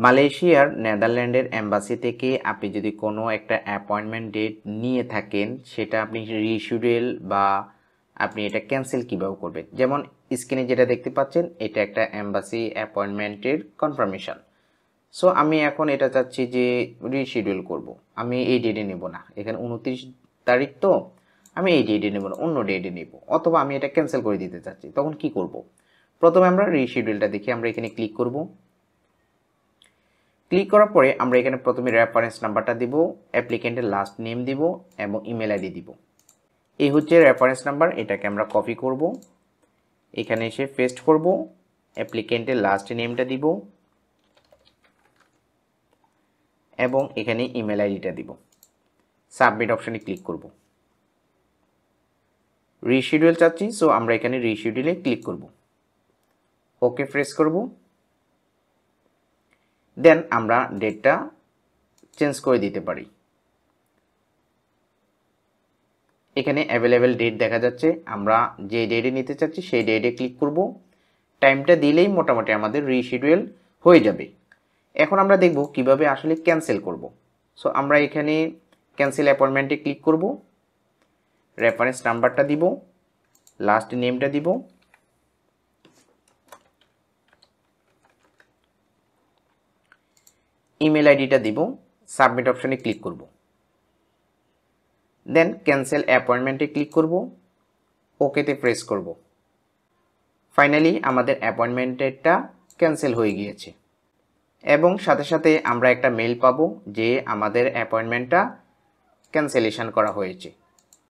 মালয়েশিয়ার নেদারল্যান্ডের এম্বাসি থেকে আপনি যদি কোনো একটা অ্যাপয়েন্টমেন্ট ডেট নিয়ে থাকেন, সেটা আপনি রিশিডিউল বা আপনি এটা ক্যান্সেল কীভাবে করবেন। যেমন স্ক্রিনে যেটা দেখতে পাচ্ছেন, এটা একটা এম্বাসি অ্যাপয়েন্টমেন্টের কনফার্মেশন। সো আমি এখন এটা চাচ্ছি যে রিশিডিউল করব। আমি এই ডেটে নেব না, এখানে 29 তারিখ তো, আমি এই ডেটে নেব না, অন্য ডেটে নেব, অথবা আমি এটা ক্যান্সেল করে দিতে চাচ্ছি। তখন কি করব? প্রথমে আমরা রিশিডিউলটা দেখি, আমরা এখানে ক্লিক করব। ক্লিক করার পরে আমরা এখানে প্রথমে রেফারেন্স নাম্বারটা দিব, অ্যাপ্লিকেন্টের লাস্ট নেম দিব এবং ইমেল আইডি দিব। এই হচ্ছে রেফারেন্স নাম্বার, এটাকে আমরা কপি করব, এখানে এসে পেস্ট করব, অ্যাপ্লিকেন্টের লাস্ট নেমটা দিব এবং এখানে ইমেল আইডিটা দিব। সাবমিট অপশনে ক্লিক করব। রিশিডিউল চাচ্ছি, সো আমরা এখানে রিশিডিউলে ক্লিক করব, ওকে প্রেস করব। দেন আমরা ডেটটা চেঞ্জ করে দিতে পারি। এখানে অ্যাভেলেবেল ডেট দেখা যাচ্ছে, আমরা যে ডেটে নিতে চাচ্ছি সেই ডেটে ক্লিক করব। টাইমটা দিলেই মোটামুটি আমাদের রিশিডিউল হয়ে যাবে। এখন আমরা দেখব কিভাবে আসলে ক্যান্সেল করব। সো আমরা এখানে ক্যান্সেল অ্যাপয়েন্টমেন্টে ক্লিক করব, রেফারেন্স নাম্বারটা দিব, লাস্ট নেমটা দিব, ইমেল আইডিটা দিব, সাবমিট অপশনে ক্লিক করব। দেন ক্যান্সেল অ্যাপয়েন্টমেন্টে ক্লিক করব, ওকেতে প্রেস করব। ফাইনালি আমাদের অ্যাপয়েন্টমেন্টটা ক্যান্সেল হয়ে গিয়েছে এবং সাথে সাথে আমরা একটা মেল পাবো যে আমাদের অ্যাপয়েন্টমেন্টটা ক্যান্সেলেশন করা হয়েছে।